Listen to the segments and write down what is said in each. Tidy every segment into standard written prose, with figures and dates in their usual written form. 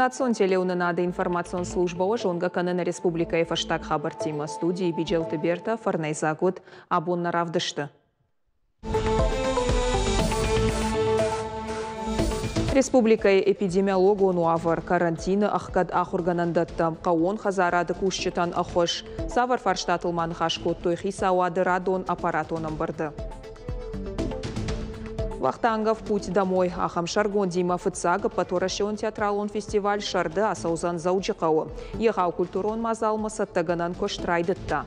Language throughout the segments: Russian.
Национ телеунынады информацион службауы жонга канына республика эфаштаг хабар тима студии Биджелты Берта Фарнайзагут абонна равдышты. Республика эпидемиологу нуавар карантины ахкад ахурганандатта қауон хазарады кушчытан ахош савар фарштатылман хашкот тойхи сауады радон аппаратоном барды. Вахтангов путь домой. Ахам Шаргон Дима Фыцага, Паторашион театралон фестиваль Шарды Асаузан Зауджикау. Ехау культурон мазалмаса таганан коштрайдытта.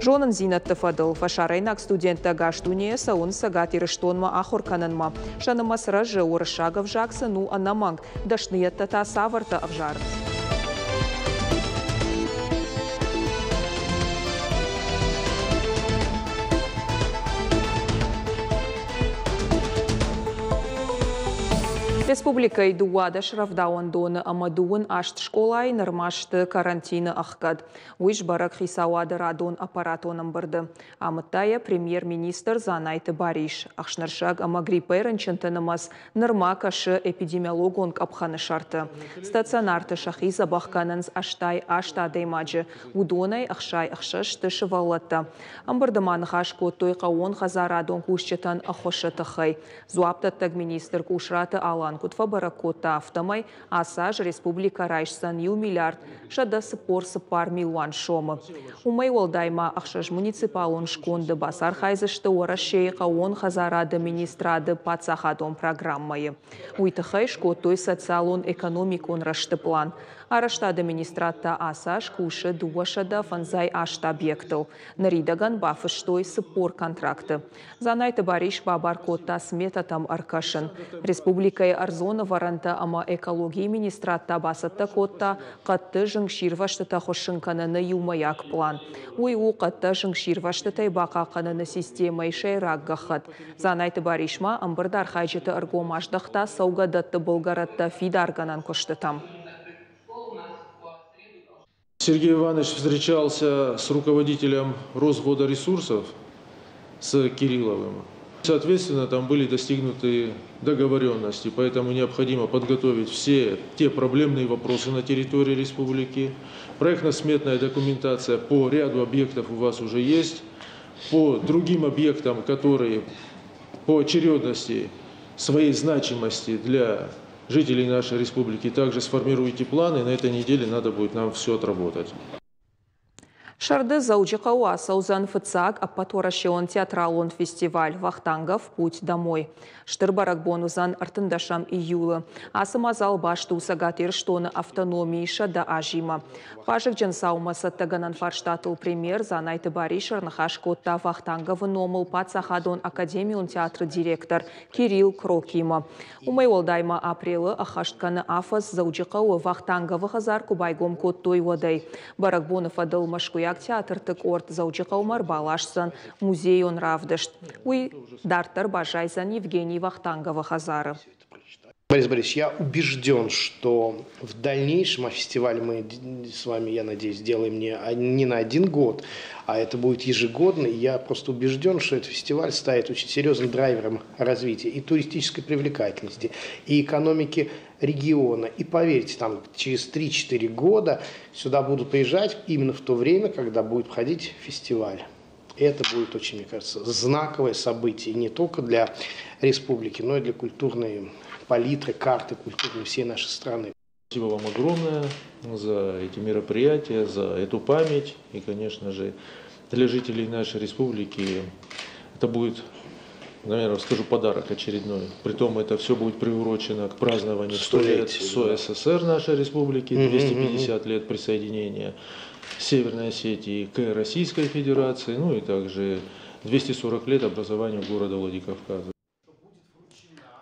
Жонын зинатты фадыл. Фашарайнак студентта гаштуне саун сагат ирыштонма ахуркананма. Шанымас ражы урышагов жаксы ну анаманг. Дашныетта та саварта авжард. Республика Идуада Шравдауан Дона Амадуан Ашт школай нормашты карантины ахкад. Уиш барак хисауады радон аппаратоном барды. Амыттая премьер-министр Занайты Бариш. Ахшнаршаг амагрипайрын чынтынымас нырма кашы эпидемиологонг апханы шарты. Стационарты шахи забахканынз аштай аштадаймаджы. Удонай ахшай ахшашты шывалатта. Амбардыман хашко той қауон хазарадон кушчетан ахошатахай. Зуаптаттаг министр кушраты алан Кутфа баракота автомай асаж республика райшсан ю миллиард шада сыпорсы пар милуан шомы. Умай волдайма ахшаж муниципалон шконды басар хайзышты орашей қауон хазарады министрады пацахадон программайы. Уйтахай шкотой социалон экономикон рашты план. Арашта администрата асаш куши дуашада фанзай ашта объектов. Наридаган бафыштой сыпор контракты. Занайты бариш бабаркота сметатам аркашин. Республикай арзона варанта ама экологии министрата басатта котта қатты жыңширваштыта хошынкананы юмаяк план. Уйу қатты жыңширваштытай бақақананы системай шайрак гахат. Занайты баришма амбырдар хайжеты аргомаждақта саугадатты болгаратта фидарганан коштытам. Сергей Иванович встречался с руководителем Росводоресурсов, с Кирилловым. Соответственно, там были достигнуты договоренности, поэтому необходимо подготовить все те проблемные вопросы на территории республики. Проектно-сметная документация по ряду объектов у вас уже есть. По другим объектам, которые по очередности своей значимости для жителей нашей республики, также сформируйте планы. На этой неделе надо будет нам все отработать. Шарды Зауджикау Асаузан Фыцаг Аппаторашион театралон фестиваль Вахтангов путь домой. Штырбарак бонузан артындашам июлы. Асымазал башты усагатыр штоны автономии шада ажима. Пажык джансаумаса таганан фарштатыл премьер Занайты Баришар нахашкотта Вахтангов номыл пацахадон академион театры директор Кирилл Крокима. Умай олдайма апрелы ахаштканы афаз Зауджикау Вахтангов хазар кубайгом коттой водай. Барак бонов адыл машкуя театртык орт Зауджикаумар балашсан музей он равдышт. Уй дартар бажайзан Евгений Вахтангова хазары. Борис Борисович, я убежден, что в дальнейшем фестиваль мы с вами, я надеюсь, сделаем не на один год, а это будет ежегодно. И я просто убежден, что этот фестиваль станет очень серьезным драйвером развития и туристической привлекательности, и экономики региона. И поверьте, там через 3-4 года сюда будут приезжать именно в то время, когда будет проходить фестиваль. И это будет очень, мне кажется, знаковое событие не только для республики, но и для культурной палитры, карты культурной всей нашей страны. Спасибо вам огромное за эти мероприятия, за эту память. И, конечно же, для жителей нашей республики это будет, наверное, скажу, подарок очередной. Притом это все будет приурочено к празднованию 100 лет СССР нашей республики, 250 лет присоединения Северной Осетии к Российской Федерации, ну и также 240 лет образованию города Владикавказа.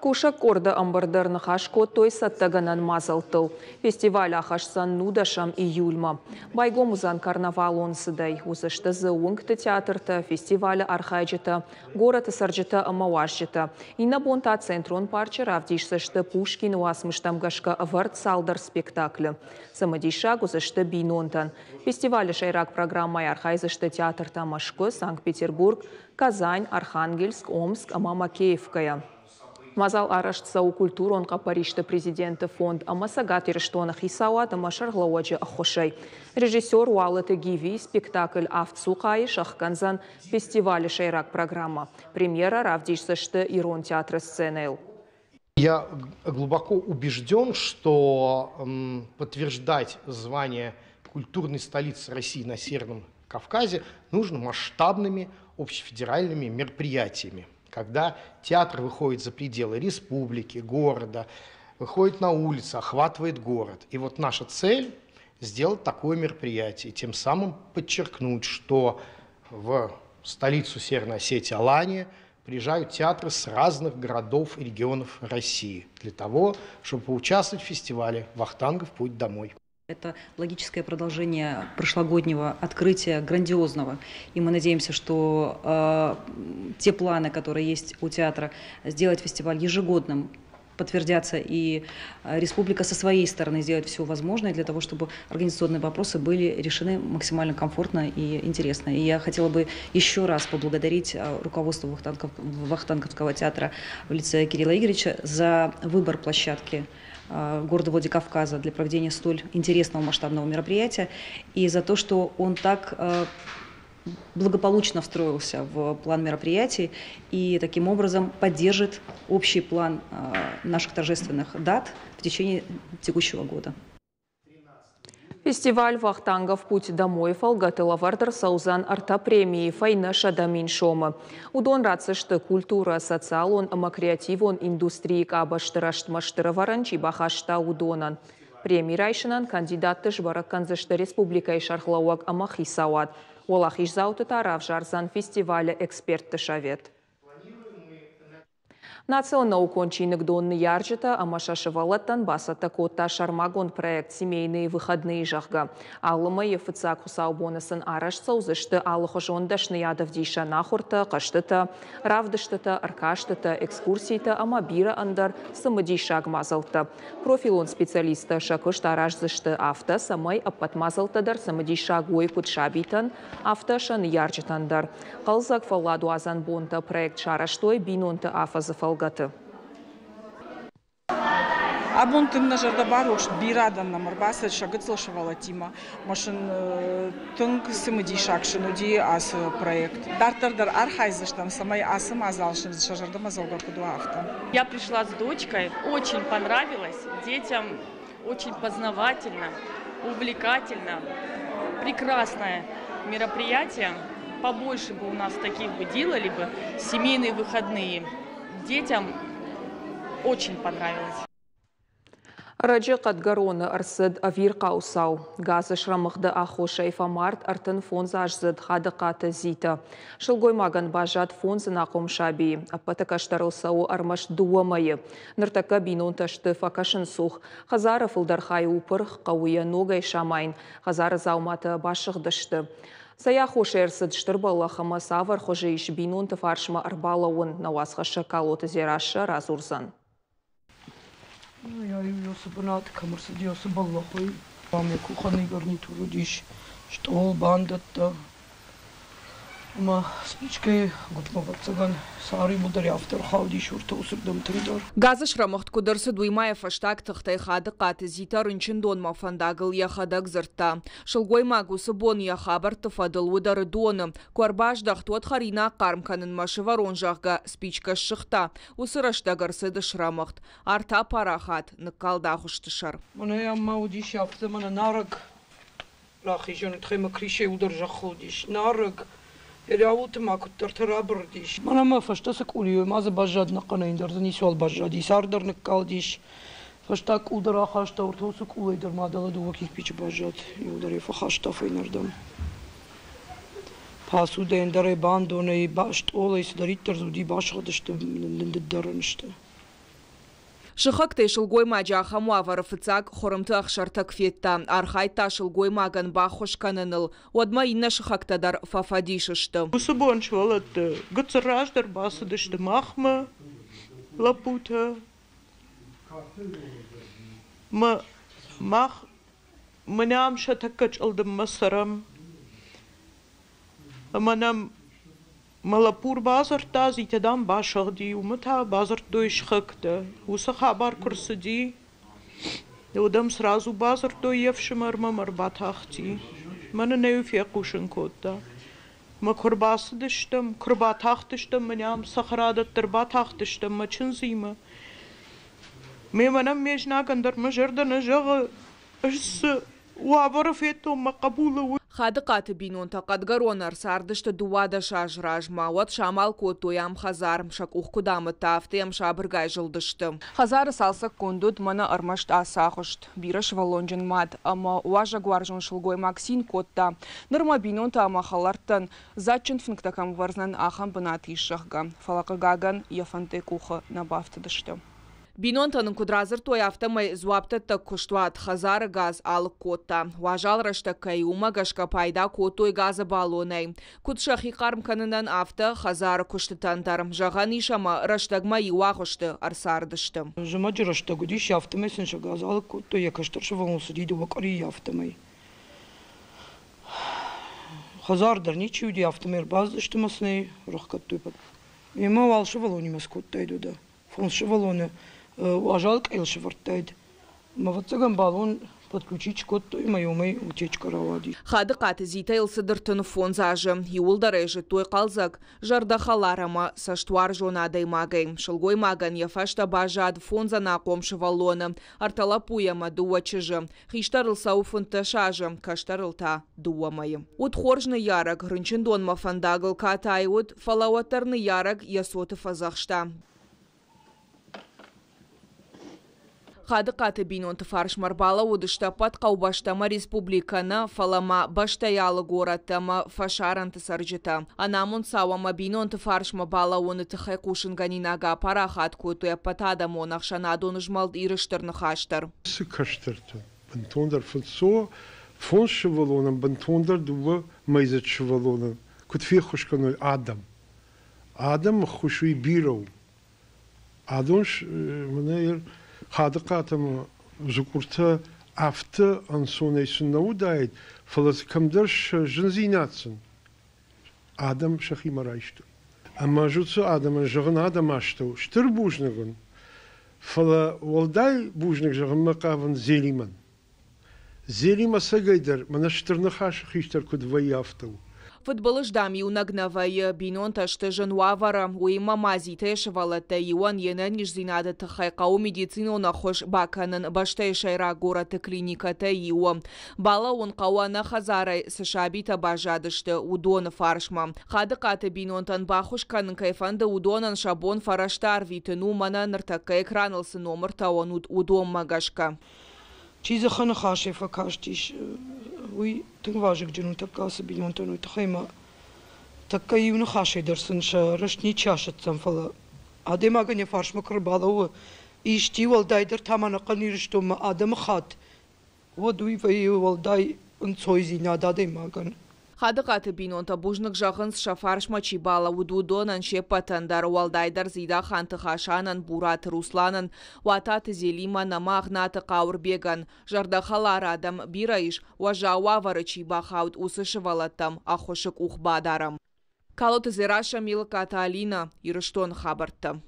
Кушак корда амбардар нахашко той саттаганан мазалтыл. Фестиваль ахашсан нудашам июльма. Байгом узан карнавал он сыдай. Узышты зыунгты театрта, фестиваля архайджита, город сарджита амавашджита. Ина бонта центрон парча равдишсышты Пушкин уасмыштам гашка авард салдар спектаклі. Самадиша узышты бинонтан. Фестиваль шайрак программай архайзышты театрта Машко, Санкт-Петербург, Казань, Архангельск, Омск, Амамакеевкая. Мазал арашцау культурон Парижта президенты фонд Амасагат Ириштона Хисауат Амашарглауаджи Ахошей. Режиссер Уалата Гиви спектакль Авцукай Шахканзан фестиваль Шейрак программа. Премьера Равдишсашты Ирон театра сцены. Я глубоко убежден, что подтверждать звание культурной столицы России на Северном Кавказе нужно масштабными общефедеральными мероприятиями. Когда театр выходит за пределы республики, города, выходит на улицы, охватывает город. И вот наша цель – сделать такое мероприятие, тем самым подчеркнуть, что в столицу Северной Осетии Алания приезжают театры с разных городов и регионов России для того, чтобы поучаствовать в фестивале «Вахтангов. Путь домой». Это логическое продолжение прошлогоднего открытия грандиозного. И мы надеемся, что те планы, которые есть у театра, сделать фестиваль ежегодным, подтвердятся, и республика со своей стороны сделает все возможное для того, чтобы организационные вопросы были решены максимально комфортно и интересно. И я хотела бы еще раз поблагодарить руководство Вахтанговского театра в лице Кирилла Игоревича за выбор площадки города Владикавказа для проведения столь интересного масштабного мероприятия и за то, что он так благополучно встроился в план мероприятий и таким образом поддержит общий план наших торжественных дат в течение текущего года. Фестиваль «Вахтангов. Путь домой» фалгатыла вардыр саузан арта премии файна шадамин шомы. Удон рацышты культура, социалон, креативон, индустрии кабаштыраштмаштыры варанчи бахашта удонан. Премии райшынан кандидатты жбарак канзышты республикай шархлауак амахисауат. Олахиш зауты тарав жарзан фестиваля экспертты шавет. Национал кончинок донны ярджета, амашашевалаттан басата котта шармагон проект «Семейные выходные жахга». Аллыма ефыцак хусаубонысын араш саузышты аллыхожондашны ядавдиша нахурта, каштыта, равдыштыта, аркаштыта, экскурсийта, амабира андар самадишаг мазалта. Профилон специалиста шакыш таражзышты авто, самай аппатмазалтадар самадишаг ойкут шабитан, авто шан ярджетандар. Қалзак фалладу азан бонта проект шараштой бинонта афазафал. Абонтын на жардабаруш бирадан на марбаса шагыцлашевала тима. Машин тынк сымыди шакшинуди ас проект. Дартардар архайзыштам самай асым азалшин шажардам азалга кудуафта. Я пришла с дочкой, очень понравилось. Детям очень познавательно, увлекательно, прекрасное мероприятие. Побольше бы у нас таких бы делали бы, семейные выходные. Детям очень понравилось. Раджи Кадгарона арсыд авир каусау. Газы шрамыхды ахоша ифамарт артын фонза ажзыд хады каты зита. Шылгой маган бажат фонзы нақом шаби. Аппатакаштарылсау армаш дуамайы. Ныртака бинон ташты факашын сух. Хазары фылдархай упырх қауия ногай шамайн. Хазары зауматы башығдышты. Сая хошерсыд штырбаллахыма савар хожейш бинон тыфаршыма арбалауын науасхашы калоты зерашы разурзан. Я явился бонат, камерсыд явился баллахой. Маме кухонный гарнитуру дишь, что ол бандата. Ма спичкой готмоват цаган сари будари автор хауди шурта усырдам тридар. Газы шрамахт кудырсы дуймая фаштак тахтай хады каты зита рынчын донма фандагыл яхадак зырта. Шылгой магусы бон яхабар тыфадыл удары доны. Куарбаждах тот харина кармканын машы воронжахга спичка шыхта. Усыраштагарсыды шрамахт. Арта парахат ныккалдахуштышар. Мана я маудиш афты мана нарыг. Лахижон тхема крише удар жахудиш. Нарыг. Реалуты макуттар тарабырдиш. Манама фаштаса кулио маза бажадна канаиндар занисуал бажади сардарнык калдиш. Фаштак удара хашта уртусу кулайдар мадала дуваких пич бажад. И ударе фахашта файнардам. Пасу дендаре бандоне башт олайс дариттар зуди башадышты линддарынышты. Шыхактай шылгой маджа хамуавары фыцак хорымты ақшартак фетта. Архайта шылгой маган бахошканыныл. Одма инна шыхактадар фафадишышты. Усыбон швалатты. Гыцыраждар басыдышты махмы, лапута. Манам шатакач алдым масарам. Манам Malapur bazarta zitedam bashagdi umata базар доишхакта. Уса хабар курсади. Удам сразу базар доевшимарма марбатахти. Мана неуфекушен кота. Ма курбасдыштам, курбатахтыштам маням сахарадат тербатахтыштам мачынзима. Меманам межнагандар мажердана жага ас уабарафету мақабула. Хадыкаты бинон тақадгаронар сардышты дуада шажраж мауат шамал котоям хазар шакух кудамы тафтем шабыргай жылдышты. Хазары салсак кондуд мана армашт асахышт. Бираш валонжен мад, ама уажа гуаржон шылгой Максин котта. Нырма бинон та амахалартан зачын финктакам варзнан ахам бынатишахга. Фалакагаган яфанте куха набафтыдышты. Бинонтанын кудразыр той автомай зуаптатта куштуат хазары газ алық котта. Важал рашта кайума гашка пайда котой газы балонай. Кудша хикарм канынан авто хазары куштытантарым. Жаған ишама раштагма иуағышты арсардышты. Жамаджи раштагудиш автомай сынша газ алық коттой якаштаршы валонсы дейді вакари автомай. Хазардар ничи уди автомай баздышты масны рахкаттой пад. Ема валшы валонимас коттайду да. Фоншы валоны Уважал кайлши вартайд. Мавацаган балон подключить кот и моей утечка равади. Хадыкаты зитайл сыдыртын фон зажы. Юлдарежи той қалзак жардахаларама саштуар жонадой магай. Шылгой маган яфашта бажад фонза на комши валоны. Арталапуяма дуа чыжы. Хиштарыл сауфынты шажы. Каштарылта дуамай. Утхоржны ярак рынчындон мафандагыл катайут. Фалауатарны ярак ясоты фазахшта. Хадыкаты бинон тфарш марбала удышта пат қаубаштама республикана фалама баштаялы гораттама фашаранты саржыта. Анамун сауама бинон тфарш мабала оны тхай кушынганинага парахат кутуя патада монахшана доныжмалд ирыштырны хаштар. Сыкаштырты. Бантондар фылсо фон шывалоном бантондар дува майзат шывалоном. Кутфе хушканой Адам. Адам хушуй биров. Адонш мнайр Хадыкатым жукурта авто ансонайсын наудает, фаласкамдаш жинзинатсын. Адам шахимарайшту. Ама жуцу Адама жагын Адам ашту. Штыр бужнагын. Фала walday бужнаг жагын макавын зелиман. Зелима сагайдар, мана штырны хашых иштар кудвай авту. Футболыш дам юнагнавай бинон ташты жануавара уйма мазиты шевалата юан енен нижзинады тхайкау медицину нахош баканын баштай шайра гораты клиниката юа. Бала он кауана хазарай сашабита бажадышты удон фаршма. Хадыкаты бинонтан бахушканын кайфанды удонан шабон фараштар витыну мана ныртакка экранылсы номер таонут удон магашка. Чиза хана хашефа каштиш. Уй, тың важык жыну такасы бинонтану тахайма. Такка юны хаши дырсынша, рышни чашытсан фала. Адема гане фаршма кырбалауы. Ишти валдайдыр тамана қанирыштума адамы хат. Вадуй вай валдай înцойзина ададема ган. Хадыкаты бинонта бужнық жағынс шафаршма чибала удудонан шепатандар уалдайдар зида ханты хашанан бурат русланан вататы зелима нама агнаты қауырбеган. Жардахалар адам бирайш важауавары чибахаут усышывалаттам ахошык ухбадарам. Калоты зираша милката Алина ирыштон хабарты.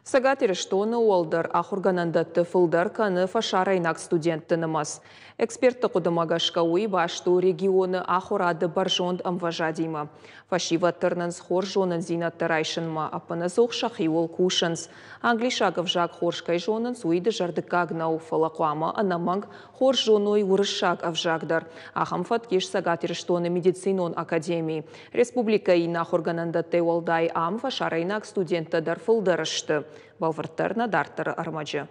Сагат ирыштоны олдар ахурганандатты фылдар каны фашарайнак студенттініміз. Эксперті құдымагашка уй башту регионы ахурады баржонд амважадима. Фашива тырнынс хор зинатты райшынма апыны зоқ шахи ол кушынс. Англишагов жак хоршкай жонынс уйды жардыкагнау фалақуама анаманг хор жоной урышак авжагдар. Ахамфат кеш сагат ирыштоны медицинон академии. Республика и нахурганандатты олдай ам фашарайнак студентті дар фылдарышты. Балварттарна дартары армаджы.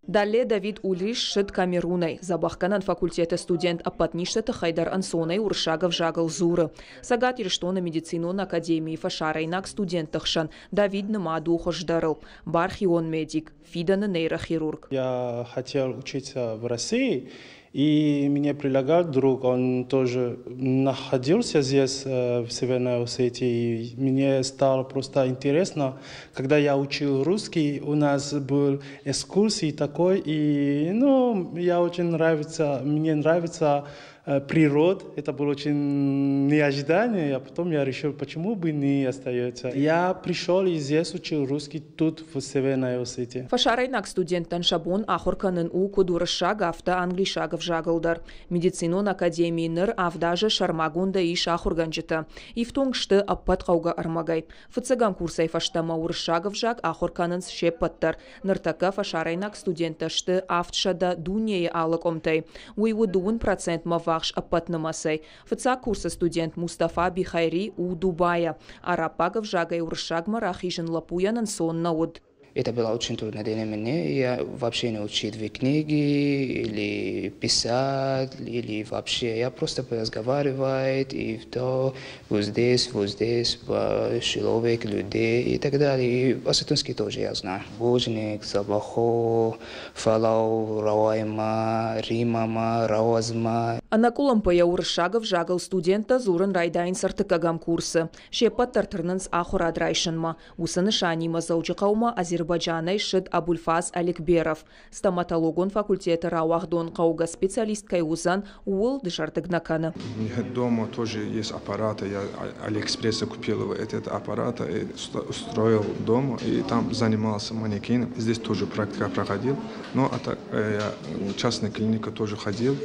Далее Давид Ульриш шит Камерунай. Забахканан факультета студент апатништаты Хайдар Ансонай уршагов жагал зуры. Сагат ирыштоны медицинон академии фашарайнак студенттықшан. Давид нымаду хождарыл. Бархион медик, Фиданы нейрохирург. Я хотел учиться в России. И мне предлагал друг, он тоже находился здесь, в Северной Осетии. И мне стало просто интересно. Когда я учил русский, у нас был экскурсий такой. И мне нравится природы. Это было очень неожиданно, а потом я решил, почему бы не остается. Я пришел и здесь учил русский тут, в Северной Осетии. Фашарайнак студенттан шабон ахурканын у кудурышаг авта англишагов жагылдар. Медицинон академийнер авдажы шармагунда иш ахурганжыта. Ифтонгшты аппат қауға армагай. Фыцыган курсай фаштама урышагов жаг ахурканын шеппаттар. Ныртака фашарайнак студенташты автшада дунье алык омтай. Уйву дуын процент мава аппатнамасай. Фыца курса студент Мустафа Бихайри у Дубая. Арапагов жагай уршагма рахижен лапуянан сон науд. Это было очень трудно для меня. Я вообще не учил две книги, или писать, или вообще. Я просто разговариваю, и то, вот здесь, человек, людей и так далее. И осетинский тоже я знаю. Божник, Сабахо, Фалау, Рауайма, Римама, Рауазма. Анакулампая уршагов жагал студента Зуран Райдайн сартыкагам курсы. Шепат тартырнынс ахура драйшынма. Усаны шанима заучықаума Азербайджанай Шид Абульфаз Аликберов. Стоматологон факультета Рауахдон қауға специалисткай узан уыл дышартыгнаканы. Дома тоже есть аппараты. Я Алиэкспресса купил этот аппарат и устроил дома. И там занимался манекеном. Здесь тоже практика проходил. Но я в частной клинике тоже ходил.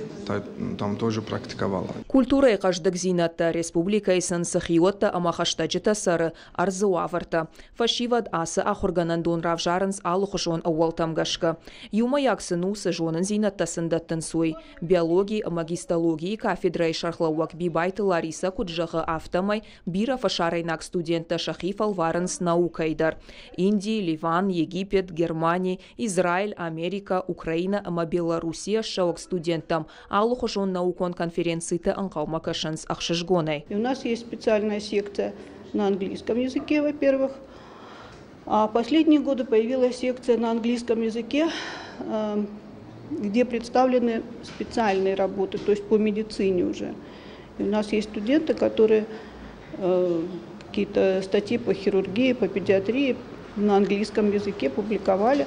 Там тоже практиковала. Культура и каждак зинатта республика и сансахиотта амахаштаджита сары арзуаварта. Фашивад асы ахурганандон равжарынс алухушон ауалтамгашка. Юма яксыну сыжонын зинатта сындаттын суй. Биологии и магистологии кафедрай шархлауак бибайты Лариса Куджаха автомай бира фашарайнак студента Шахиф Алварынс наукайдар. Индия, Ливан, Египет, Германия, Израиль, Америка, Украина и Белоруссия шаук студентам алухушон наукон конференции-то анкаумакашанс ахшишгоной. У нас есть специальная секция на английском языке, во-первых. А последние годы появилась секция на английском языке, где представлены специальные работы, то есть по медицине уже. И у нас есть студенты, которые какие-то статьи по хирургии, по педиатрии на английском языке публиковали,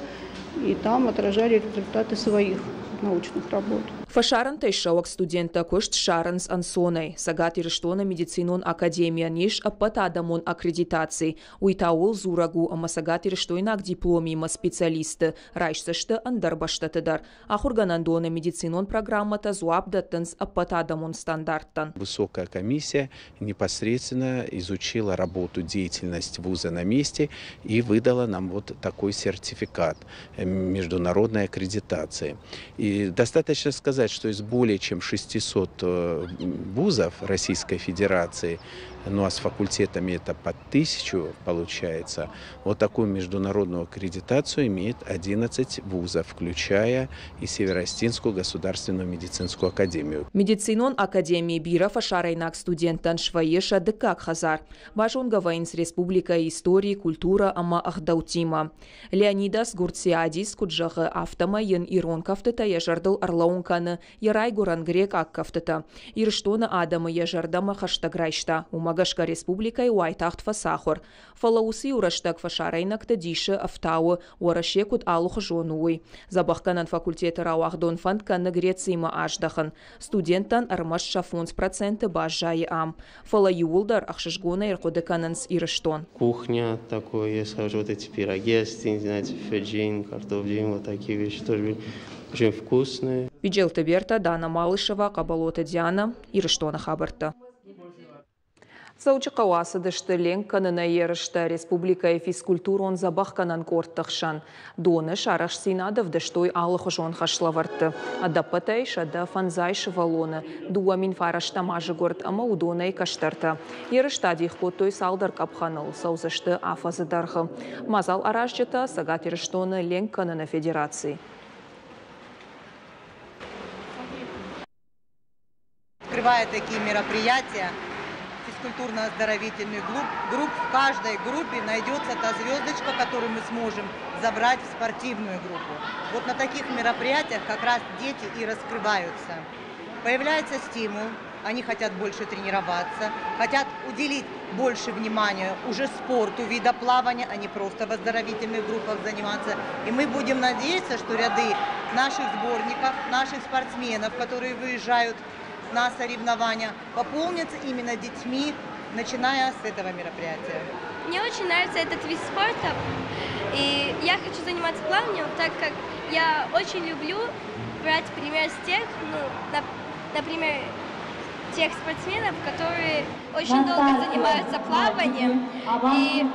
и там отражали результаты своих научных работ. Фашаран тайшауак студента кошт шаранс ансонай. Сагат ирштона медицинон академия ниш аппатадамон аккредитации. Уйтаул зурагу ама сагат ирштойнак дипломи ма специалисты. Райшсашты андарбаштатыдар. Ахурганандона медицинон программата зуабдаттанс аппатадамон стандарттан. Высокая комиссия непосредственно изучила работу, деятельность вуза на месте и выдала нам вот такой сертификат международной аккредитации. И достаточно сказать, что из более чем 600 вузов Российской Федерации, ну а с факультетами это по 1000 получается, вот такую международную аккредитацию имеет 11 вузов, включая и Северо-Остинскую государственную медицинскую академию. Медицинон академии бира фашарайнак студентан шваеша декак хазар. Бажон гавайнс республика истории, культура ама ахдаутима. Леонидас Гурциадис куджага автома ен ирон кафтета яжардал арлаунканы ярай гуран грек аккафтета. Ирштона адама яжардама хаштаграйшта. Магашка республика и уайтахт фасахор. Фалауси ураштак фашарайнак тадиша автау уарашекут алух жонуй. Забахканан факультета Рауахдон фанткан на Грецима аждахан. Студентан армаш шафонс проценты бажай ам. Фалаюлдар ахшишгона иркодекананс ираштон. Кухня такое, я скажу, вот эти пироги, знаете, феджин, картофель, вот такие вещи тоже очень вкусные. Виджелта Берта, Дана Малышева, Кабалота Диана, Ираштона Хабарта. Саучы қауасы дышты ленканына ерішті республика и физкультурон забахканан корттықшан. Доны шараш синадов дыштой алых жон хашлаварты. Адапатай шада фанзай шывалоны. Дуамин фараштамажы горд ама удонай каштарта. Ерішта дихкотой салдар капханыл саузышты афазы дархы. Мазал аражжыта сагат еріштоны ленканына федерации. Открывая такие мероприятия, физкультурно-оздоровительный групп, в каждой группе найдется та звездочка, которую мы сможем забрать в спортивную группу. Вот на таких мероприятиях как раз дети и раскрываются. Появляется стимул, они хотят больше тренироваться, хотят уделить больше внимания уже спорту, вида плавания, а не просто в оздоровительных группах заниматься. И мы будем надеяться, что ряды наших сборников, наших спортсменов, которые выезжают на соревнования пополнится именно детьми, начиная с этого мероприятия. Мне очень нравится этот вид спорта, и я хочу заниматься плаванием, так как я очень люблю брать пример с тех, например, тех спортсменов, которые очень долго занимаются плаванием, и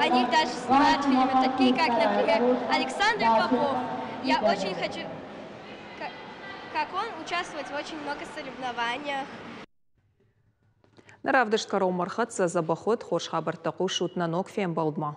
о них даже снимают фильмы, такие как, например, Александр Попов. Я очень хочу, как он, участвовать в очень много соревнованиях. Наравдыш карау мархатса забахот хош хабар тaqu шутнанок фем балдма.